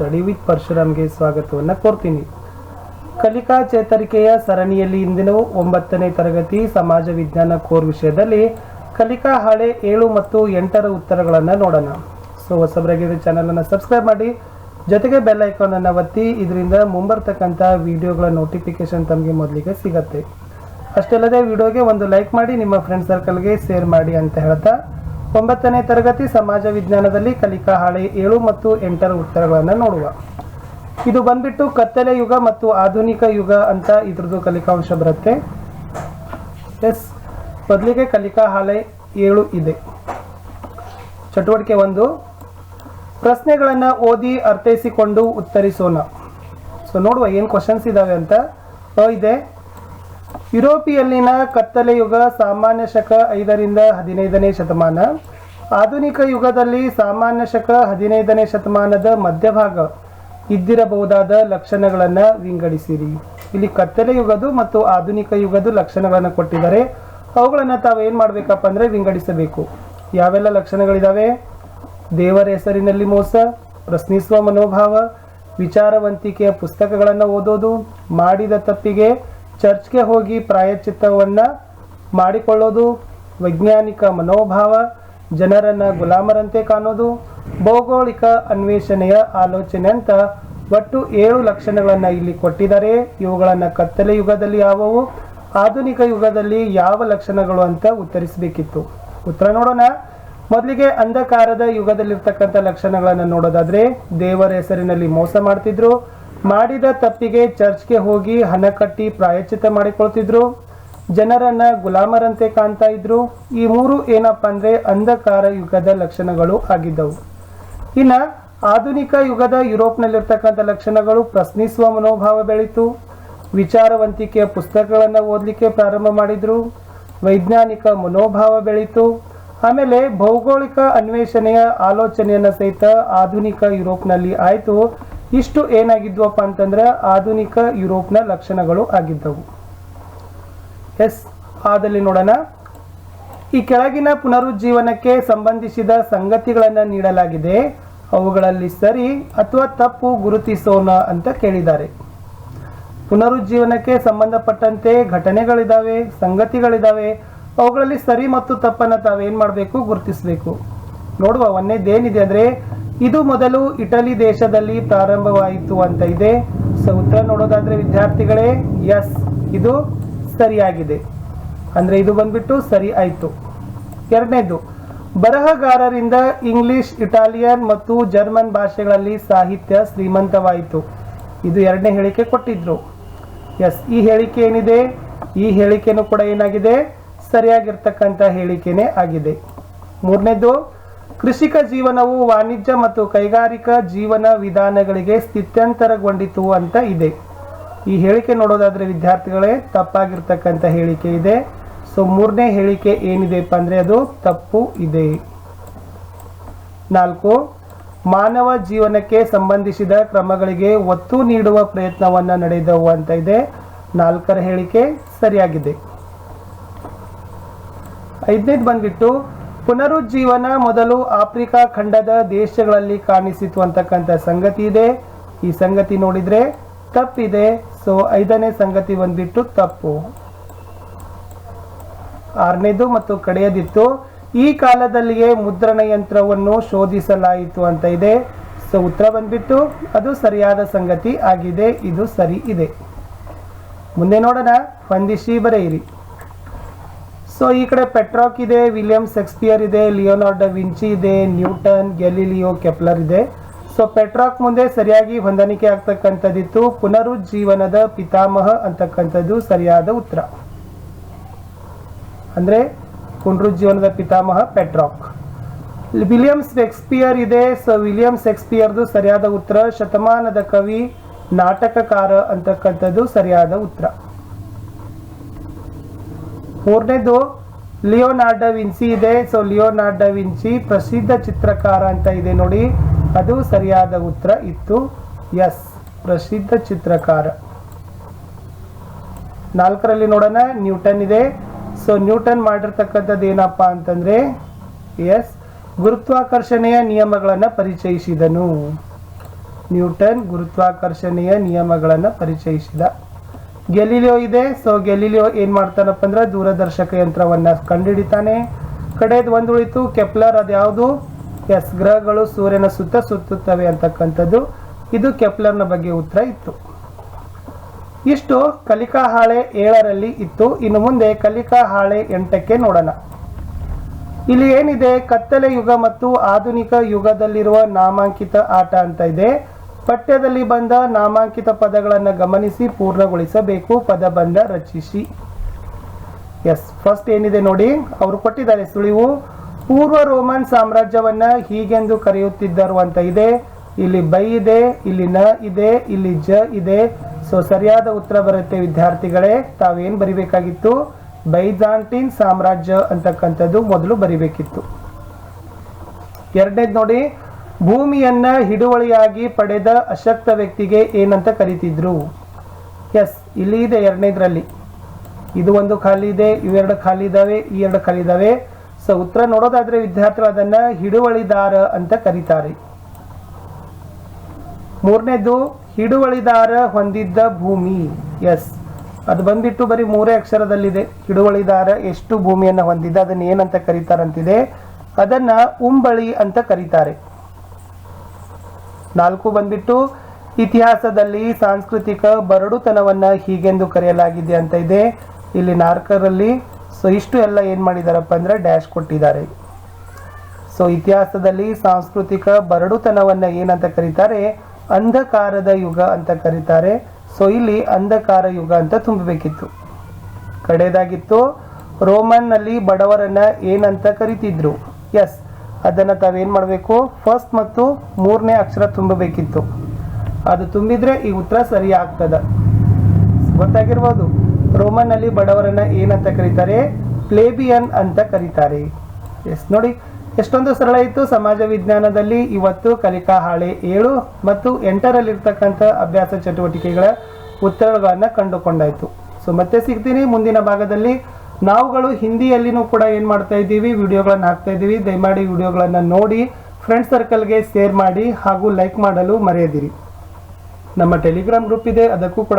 Study with ಪರಶುರಾಮ್ಗೆ ಸ್ವಾಗತವನ್ನು ಕೋರ್ತೀನಿ. ಕಲಿಕಾ ಚೇತರಿಕೆಯ ಸರಣಿಯಲ್ಲಿ ಇಂದಿನ 9ನೇ ತರಗತಿ ಸಮಾಜ ವಿಜ್ಞಾನ ಕೋರ್ ವಿಷಯದಲ್ಲಿ ಕಲಿಕಾ ಹಾಳೆ 7 ಮತ್ತು 8ರ ಉತ್ತರಗಳನ್ನು ನೋಡೋಣ. ಸೊ ಹೊಸಬರಾಗಿದ್ದರೆ ಚಾನಲನ್ನು ಸಬ್ಸ್ಕ್ರೈಬ್ ಮಾಡಿ, ಜೊತೆಗೆ ಬೆಲ್ ಐಕಾನ್ ಅನ್ನು ಒತ್ತಿ. ಇದರಿಂದ ಮುಂಬರ್ತಕ್ಕಂಥ ವಿಡಿಯೋಗಳ ನೋಟಿಫಿಕೇಶನ್ ತಮಗೆ ಮೊದಲಿಗೆ ಸಿಗತ್ತೆ. ಅಷ್ಟಲ್ಲದೆ ವಿಡಿಯೋಗೆ ಒಂದು ಲೈಕ್ ಮಾಡಿ, ನಿಮ್ಮ ಫ್ರೆಂಡ್ ಸರ್ಕಲ್ಗೆ ಶೇರ್ ಮಾಡಿ ಅಂತ ಹೇಳ್ತಾ 9ನೇ ತರಗತಿ ಸಮಾಜ ವಿಜ್ಞಾನದಲ್ಲಿ ಕಲಿಕಾ ಹಾಳೆ 7 ಮತ್ತು 8ರ ಉತ್ತರಗಳನ್ನು ನೋಡುವ. ಇದು ಬಂದ್ಬಿಟ್ಟು ಕತ್ತಲೆ ಯುಗ ಮತ್ತು ಆಧುನಿಕ ಯುಗ ಅಂತ ಇದ್ರದ್ದು ಕಲಿಕಾಂಶ ಬರುತ್ತೆ. ಎಸ್, ಮೊದಲಿಗೆ ಕಲಿಕಾ ಹಾಳೆ 7 ಇದೆ. ಚಟುವಟಿಕೆ 1, ಪ್ರಶ್ನೆಗಳನ್ನು ಓದಿ ಅರ್ಥೈಸಿಕೊಂಡು ಉತ್ತರಿಸೋಣ. ಸೊ ನೋಡುವ ಏನು ಕ್ವಶನ್ಸ್ ಇದಾವೆ ಅಂತ. ಇದೆ, ಯುರೋಪಿಯಲ್ಲಿನ ಕತ್ತಲೆ ಯುಗ ಸಾಮಾನ್ಯ ಶಕ 5ರಿಂದ 15ನೇ ಶತಮಾನ. ಆಧುನಿಕ ಯುಗದಲ್ಲಿ ಸಾಮಾನ್ಯ ಶಕ 15ನೇ ಶತಮಾನದ ಮಧ್ಯಭಾಗ ಇದ್ದಿರಬಹುದಾದ ಲಕ್ಷಣಗಳನ್ನು ವಿಂಗಡಿಸಿರಿ. ಇಲ್ಲಿ ಕತ್ತಲೆ ಯುಗದು ಮತ್ತು ಆಧುನಿಕ ಯುಗದ ಲಕ್ಷಣಗಳನ್ನು ಕೊಟ್ಟಿದ್ದಾರೆ. ಅವುಗಳನ್ನು ತಾವೇನು ಮಾಡಬೇಕಪ್ಪ ಅಂದರೆ ವಿಂಗಡಿಸಬೇಕು. ಯಾವೆಲ್ಲ ಲಕ್ಷಣಗಳಿದ್ದಾವೆ? ದೇವರ ಹೆಸರಿನಲ್ಲಿ ಮೋಸ, ಪ್ರಶ್ನಿಸುವ ಮನೋಭಾವ, ವಿಚಾರವಂತಿಕೆಯ ಪುಸ್ತಕಗಳನ್ನು ಓದೋದು, ಮಾಡಿದ ತಪ್ಪಿಗೆ ಚರ್ಚ್ಗೆ ಹೋಗಿ ಪ್ರಾಯಶ್ಚಿತ್ತವನ್ನು ಮಾಡಿಕೊಳ್ಳೋದು, ವೈಜ್ಞಾನಿಕ ಮನೋಭಾವ, ಜನರನ್ನು ಗುಲಾಮರಂತೆ ಕಾಣೋದು, ಭೌಗೋಳಿಕ ಅನ್ವೇಷಣೆಯ ಆಲೋಚನೆ ಅಂತ ಒಟ್ಟು 7 ಲಕ್ಷಣಗಳನ್ನು ಇಲ್ಲಿ ಕೊಟ್ಟಿದ್ದಾರೆ. ಇವುಗಳನ್ನು ಕತ್ತಲೆ ಯುಗದಲ್ಲಿ ಯಾವುವು, ಆಧುನಿಕ ಯುಗದಲ್ಲಿ ಯಾವ ಲಕ್ಷಣಗಳು ಅಂತ ಉತ್ತರಿಸಬೇಕಿತ್ತು. ಉತ್ತರ ನೋಡೋಣ. ಮೊದಲಿಗೆ ಅಂಧಕಾರದ ಯುಗದಲ್ಲಿರ್ತಕ್ಕಂಥ ಲಕ್ಷಣಗಳನ್ನು ನೋಡೋದಾದ್ರೆ, ದೇವರ ಹೆಸರಿನಲ್ಲಿ ಮೋಸ ಮಾಡ್ತಿದ್ರು, ಮಾಡಿದ ತಪ್ಪಿಗೆ ಚರ್ಚ್ಗೆ ಹೋಗಿ ಹಣ ಕಟ್ಟಿ ಪ್ರಾಯಶ್ಚಿತ್ತ ಮಾಡಿಕೊಳ್ತಿದ್ರು, ಜನರನ್ನ ಗುಲಾಮರಂತೆ ಕಾಣ್ತಾ ಇದ್ರು. ಈ 3 ಏನಪ್ಪ ಅಂದ್ರೆ ಅಂಧಕಾರ ಯುಗದ ಲಕ್ಷಣಗಳು ಆಗಿದ್ದವು. ಇನ್ನು ಆಧುನಿಕ ಯುಗದ ಯುರೋಪ್ನಲ್ಲಿರ್ತಕ್ಕಂಥ ಲಕ್ಷಣಗಳು: ಪ್ರಶ್ನಿಸುವ ಮನೋಭಾವ ಬೆಳೀತು, ವಿಚಾರವಂತಿಕೆಯ ಪುಸ್ತಕಗಳನ್ನು ಓದಲಿಕ್ಕೆ ಪ್ರಾರಂಭ ಮಾಡಿದ್ರು, ವೈಜ್ಞಾನಿಕ ಮನೋಭಾವ ಬೆಳೀತು, ಆಮೇಲೆ ಭೌಗೋಳಿಕ ಅನ್ವೇಷಣೆಯ ಆಲೋಚನೆಯನ್ನು ಸಹಿತ ಆಧುನಿಕ ಯುರೋಪ್ನಲ್ಲಿ ಆಯಿತು. ಇಷ್ಟು ಏನಾಗಿದ್ವಪ್ಪ ಅಂತಂದ್ರೆ ಆಧುನಿಕ ಯುರೋಪ್ನ ಲಕ್ಷಣಗಳು ಆಗಿದ್ದವು. ಎಸ್, ಆದಲ್ಲಿ ನೋಡೋಣ. ಈ ಕೆಳಗಿನ ಪುನರುಜ್ಜೀವನಕ್ಕೆ ಸಂಬಂಧಿಸಿದ ಸಂಗತಿಗಳನ್ನು ನೀಡಲಾಗಿದೆ. ಅವುಗಳಲ್ಲಿ ಸರಿ ಅಥವಾ ತಪ್ಪು ಗುರುತಿಸೋಣ ಅಂತ ಕೇಳಿದ್ದಾರೆ. ಪುನರುಜ್ಜೀವನಕ್ಕೆ ಸಂಬಂಧಪಟ್ಟಂತೆ ಘಟನೆಗಳಿದ್ದಾವೆ, ಸಂಗತಿಗಳಿದ್ದಾವೆ. ಅವುಗಳಲ್ಲಿ ಸರಿ ಮತ್ತು ತಪ್ಪನ್ನು ತಾವೇನು ಮಾಡಬೇಕು, ಗುರುತಿಸಬೇಕು. ನೋಡುವ. ಒಂದೇನಿದೆ ಅಂದರೆ, ಇದು ಮೊದಲು ಇಟಲಿ ದೇಶದಲ್ಲಿ ಪ್ರಾರಂಭವಾಯಿತು ಅಂತ ಇದೆ. ಸೊ ಉತ್ತರ ನೋಡೋದಾದ್ರೆ ವಿದ್ಯಾರ್ಥಿಗಳೇ, ಎಸ್, ಇದು ಸರಿಯಾಗಿದೆ. ಅಂದರೆ ಇದು ಬಂದ್ಬಿಟ್ಟು ಸರಿ ಆಯಿತು. ಎರಡನೇದು, ಬರಹಗಾರರಿಂದ ಇಂಗ್ಲಿಷ್, ಇಟಾಲಿಯನ್ ಮತ್ತು ಜರ್ಮನ್ ಭಾಷೆಗಳಲ್ಲಿ ಸಾಹಿತ್ಯ ಶ್ರೀಮಂತವಾಯಿತು. ಇದು ಎರಡನೇ ಹೇಳಿಕೆ ಕೊಟ್ಟಿದ್ರು. ಎಸ್, ಈ ಹೇಳಿಕೆ ಏನಿದೆ, ಈ ಹೇಳಿಕೆನೂ ಕೂಡ ಏನಾಗಿದೆ, ಸರಿಯಾಗಿರ್ತಕ್ಕಂಥ ಹೇಳಿಕೆನೇ ಆಗಿದೆ. ಮೂರನೇದು, ಕೃಷಿಕ ಜೀವನವು ವಾಣಿಜ್ಯ ಮತ್ತು ಕೈಗಾರಿಕಾ ಜೀವನ ವಿಧಾನಗಳಿಗೆ ಸ್ಥಿತ್ಯಂತರಗೊಂಡಿತು ಅಂತ ಇದೆ. ಈ ಹೇಳಿಕೆ ನೋಡೋದಾದ್ರೆ ವಿದ್ಯಾರ್ಥಿಗಳೇ ತಪ್ಪಾಗಿರ್ತಕ್ಕಂಥ ಹೇಳಿಕೆ ಇದೆ. ಸೊ ಮೂರನೇ ಹೇಳಿಕೆ ಏನಿದೆಪ್ಪ ಅಂದರೆ ಅದು ತಪ್ಪು ಇದೆ. 4, ಮಾನವ ಜೀವನಕ್ಕೆ ಸಂಬಂಧಿಸಿದ ಕ್ರಮಗಳಿಗೆ ಒತ್ತು ನೀಡುವ ಪ್ರಯತ್ನವನ್ನು ನಡೆದವು ಅಂತ ಇದೆ. 4ರ ಹೇಳಿಕೆ ಸರಿಯಾಗಿದೆ. 5ನೇದು ಬಂದ್ಬಿಟ್ಟು ಪುನರುಜ್ಜೀವನ ಮೊದಲು ಆಫ್ರಿಕಾ ಖಂಡದ ದೇಶಗಳಲ್ಲಿ ಕಾಣಿಸಿತು ಅಂತಕ್ಕಂಥ ಸಂಗತಿ ಇದೆ. ಈ ಸಂಗತಿ ನೋಡಿದ್ರೆ ತಪ್ಪಿದೆ. ಸೊ 5ನೇ ಸಂಗತಿ ಬಂದ್ಬಿಟ್ಟು ತಪ್ಪು. 6ನೇದು ಮತ್ತು ಕಡೆಯದಿತ್ತು, ಈ ಕಾಲದಲ್ಲಿಯೇ ಮುದ್ರಣ ಯಂತ್ರವನ್ನು ಶೋಧಿಸಲಾಯಿತು ಅಂತ ಇದೆ. ಸೊ ಉತ್ತರ ಬಂದ್ಬಿಟ್ಟು ಅದು ಸರಿಯಾದ ಸಂಗತಿ ಆಗಿದೆ. ಇದು ಸರಿ ಇದೆ. ಮುಂದೆ ನೋಡೋಣ. ಹೊಂದಿಸಿ ಬರೆಯಿರಿ. ಸೊ ಈ ಕಡೆ ಪೆಟ್ರಾಕ್ ಇದೆ, ವಿಲಿಯಂ ಶೇಕ್ಸ್ಪಿಯರ್ ಇದೆ, ಲಿಯೋನಾರ್ಡೋ ವಿಂಚಿ ಇದೆ, ನ್ಯೂಟನ್, ಗ್ಯಾಲಿಲಿಯೋ, ಕೆಪ್ಲರ್ ಇದೆ. ಸೊ ಪೆಟ್ರಾಕ್ ಮುಂದೆ ಸರಿಯಾಗಿ ಹೊಂದಾಣಿಕೆ ಆಗ್ತಕ್ಕಂಥದ್ದಿತ್ತು. ಪುನರುಜ್ಜೀವನದ ಪಿತಾಮಹ ಅಂತಕ್ಕಂಥದ್ದು ಸರಿಯಾದ ಉತ್ತರ. ಅಂದ್ರೆ ಪುನರುಜ್ಜೀವನದ ಪಿತಾಮಹ ಪೆಟ್ರಾಕ್. ವಿಲಿಯಂ ಶೇಕ್ಸ್ಪಿಯರ್ ಇದೆ. ಸೊ ವಿಲಿಯಂ ಶೇಕ್ಸ್ಪಿಯರ್ದು ಸರಿಯಾದ ಉತ್ತರ. ಶತಮಾನದ ಕವಿ, ನಾಟಕಕಾರ ಅಂತಕ್ಕಂಥದ್ದು ಸರಿಯಾದ ಉತ್ತರ. 3ನೇದು ಲಿಯೋನಾರ್ಡೋ ವಿನ್ಸಿ ಇದೆ. ಸೊ ಲಿಯೋನಾರ್ಡೋ ವಿನ್ಸಿ ಪ್ರಸಿದ್ಧ ಚಿತ್ರಕಾರ ಅಂತ ಇದೆ ನೋಡಿ, ಅದು ಸರಿಯಾದ ಉತ್ತರ ಇತ್ತು. ಎಸ್, ಪ್ರಸಿದ್ಧ ಚಿತ್ರಕಾರ. 4ರಲ್ಲಿ ನೋಡೋಣ. ನ್ಯೂಟನ್ ಇದೆ. ಸೊ ನ್ಯೂಟನ್ ಮಾಡಿರ್ತಕ್ಕಂಥದ್ದು ಏನಪ್ಪಾ ಅಂತಂದ್ರೆ, ಎಸ್, ಗುರುತ್ವಾಕರ್ಷಣೆಯ ನಿಯಮಗಳನ್ನು ಪರಿಚಯಿಸಿದನು. ನ್ಯೂಟನ್ ಗುರುತ್ವಾಕರ್ಷಣೆಯ ನಿಯಮಗಳನ್ನು ಪರಿಚಯಿಸಿದ. ಗೆಲಿಲಿಯೋ ಇದೆ. ಸೊ ಗೆಲಿಲಿಯೋ ಏನು ಮಾಡ್ತಾನಪ್ಪ ಅಂದ್ರೆ ದೂರದರ್ಶಕ ಯಂತ್ರವನ್ನು ಕಂಡುಹಿಡಿತಾನೆ. ಕಡೆದು ಒಂದು ಉಳಿತು ಕೆಪ್ಲರ್. ಅದ್ಯಾವುದು? ಎಸ್, ಗ್ರಹಗಳು ಸೂರ್ಯನ ಸುತ್ತ ಸುತ್ತುತ್ತವೆ ಅಂತಕ್ಕಂಥದ್ದು. ಇದು ಕೆಪ್ಲರ್ನ ಬಗ್ಗೆ ಉತ್ತರ ಇತ್ತು. ಇಷ್ಟು ಕಲಿಕಾ ಹಾಳೆ 7ರಲ್ಲಿ ಇತ್ತು. ಇನ್ನು ಮುಂದೆ ಕಲಿಕಾ ಹಾಳೆ 8ಕ್ಕೆ ನೋಡೋಣ. ಇಲ್ಲಿ ಏನಿದೆ, ಕತ್ತಲೆ ಯುಗ ಮತ್ತು ಆಧುನಿಕ ಯುಗದಲ್ಲಿರುವ ನಾಮಾಂಕಿತ ಆಟ ಅಂತ ಇದೆ. ಪಠ್ಯದಲ್ಲಿ ಬಂದ ನಾಮಾಂಕಿತ ಪದಗಳನ್ನು ಗಮನಿಸಿ ಪೂರ್ಣಗೊಳಿಸಬೇಕು. ಪದಬಂಧ ರಚಿಸಿ. ಎಸ್, ಫಸ್ಟ್ ಏನಿದೆ ನೋಡಿ, ಅವರು ಕೊಟ್ಟಿದ್ದಾರೆ ಸುಳಿವು. ಪೂರ್ವ ರೋಮನ್ ಸಾಮ್ರಾಜ್ಯವನ್ನ ಹೀಗೆಂದು ಕರೆಯುತ್ತಿದ್ದರು ಅಂತ ಇದೆ. ಇಲ್ಲಿ ಬೈ ಇದೆ, ಇಲ್ಲಿ ನ ಇದೆ, ಇಲ್ಲಿ ಜ ಇದೆ. ಸೊ ಸರಿಯಾದ ಉತ್ತರ ಬರುತ್ತೆ ವಿದ್ಯಾರ್ಥಿಗಳೇ. ತಾವೇನು ಬರಿಬೇಕಾಗಿತ್ತು? ಬೈಜಾಂಟಿನ್ ಸಾಮ್ರಾಜ್ಯ ಅಂತಕ್ಕಂಥದ್ದು ಮೊದಲು ಬರಿಬೇಕಿತ್ತು. ಎರಡನೇದು ನೋಡಿ, ಭೂಮಿಯನ್ನ ಹಿಡುವಳಿಯಾಗಿ ಪಡೆದ ಅಶಕ್ತ ವ್ಯಕ್ತಿಗೆ ಏನಂತ ಕರೀತಿದ್ರು? ಎಸ್, ಇಲ್ಲಿ ಇದೆ ಎರಡನೇದ್ರಲ್ಲಿ. ಇದು ಒಂದು ಖಾಲಿ ಇದೆ, ಇವೆರಡು ಖಾಲಿ ಇದಾವೆ, ಈ ಎರಡು ಖಾಲಿ ಇದಾವೆ. ಸೊ ಉತ್ತರ ನೋಡೋದಾದ್ರೆ ವಿದ್ಯಾರ್ಥಿಗಳು ಅದನ್ನ ಹಿಡುವಳಿದಾರ ಅಂತ ಕರೀತಾರೆ. ಮೂರನೇದು ಹಿಡುವಳಿದಾರ ಹೊಂದಿದ್ದ ಭೂಮಿ. ಎಸ್, ಅದು ಬಂದ್ಬಿಟ್ಟು ಬರೀ 3 ಅಕ್ಷರದಲ್ಲಿದೆ. ಹಿಡುವಳಿದಾರ ಎಷ್ಟು ಭೂಮಿಯನ್ನು ಹೊಂದಿದ್ದ, ಅದನ್ನ ಏನಂತ ಕರೀತಾರಂತಿದೆ? ಅದನ್ನ ಉಂಬಳಿ ಅಂತ ಕರೀತಾರೆ. 4 ಬಂದ್ಬಿಟ್ಟು ಇತಿಹಾಸದಲ್ಲಿ ಸಾಂಸ್ಕೃತಿಕ ಬರಡುತನವನ್ನ ಹೀಗೆಂದು ಕರೆಯಲಾಗಿದೆ ಅಂತ ಇದೆ. ಇಲ್ಲಿ 4ರಲ್ಲಿ ಸೊ ಇಷ್ಟು ಎಲ್ಲ ಏನ್ ಮಾಡಿದಾರಪ್ಪ ಅಂದ್ರೆ ಡ್ಯಾಶ್ ಕೊಟ್ಟಿದ್ದಾರೆ. ಸೊ ಇತಿಹಾಸದಲ್ಲಿ ಸಾಂಸ್ಕೃತಿಕ ಬರಡುತನವನ್ನ ಏನಂತ ಕರೀತಾರೆ? ಅಂಧಕಾರದ ಯುಗ ಅಂತ ಕರೀತಾರೆ. ಸೊ ಇಲ್ಲಿ ಅಂಧಕಾರ ಯುಗ ಅಂತ ತುಂಬಬೇಕಿತ್ತು. ಕಡೆದಾಗಿತ್ತು, ರೋಮನ್ ನಲ್ಲಿ ಬಡವರನ್ನ ಏನಂತ ಕರಿತಿದ್ರು? ಎಸ್, ಅದನ್ನ ತಾವೇನ್ ಮಾಡಬೇಕು? ಫಸ್ಟ್ ಮತ್ತು 3ನೇ ಅಕ್ಷರ ತುಂಬಬೇಕಿತ್ತು. ಅದು ತುಂಬಿದ್ರೆ ಈ ಉತ್ತರ ಸರಿ ಆಗ್ತದ. ಗೊತ್ತಾಗಿರ್ಬೋದು. ರೋಮನ್ ನಲ್ಲಿ ಬಡವರನ್ನ ಏನಂತ ಕರೀತಾರೆ? ಪ್ಲೇಬಿಯನ್ ಅಂತ ಕರೀತಾರೆ. ಎಸ್, ನೋಡಿ ಎಷ್ಟೊಂದು ಸರಳ ಇತ್ತು ಸಮಾಜ ವಿಜ್ಞಾನದಲ್ಲಿ. ಇವತ್ತು ಕಲಿಕಾ ಹಾಳೆ 7 ಮತ್ತು 8ರಲ್ಲಿರ್ತಕ್ಕಂಥ ಅಭ್ಯಾಸ ಚಟುವಟಿಕೆಗಳ ಉತ್ತರಗಳನ್ನ ಕಂಡುಕೊಂಡಾಯ್ತು. ಸೊ ಮತ್ತೆ ಸಿಗ್ತೀನಿ ಮುಂದಿನ ಭಾಗದಲ್ಲಿ. ನಾವುಗಳು ಹಿಂದಿಯಲ್ಲಿನೂ ಕೂಡ ಏನು ಮಾಡ್ತಾ ಇದ್ದೀವಿ, ವಿಡಿಯೋಗಳನ್ನು ಹಾಕ್ತಾ ಇದ್ದೀವಿ. ದಯಮಾಡಿ ವಿಡಿಯೋಗಳನ್ನು ನೋಡಿ ಫ್ರೆಂಡ್ ಸರ್ಕಲ್ಗೆ ಶೇರ್ ಮಾಡಿ ಹಾಗೂ ಲೈಕ್ ಮಾಡಲು ಮರೆಯದಿರಿ. ನಮ್ಮ ಟೆಲಿಗ್ರಾಮ್ ಗ್ರೂಪ್ ಇದೆ, ಅದಕ್ಕೂ ಕೂಡ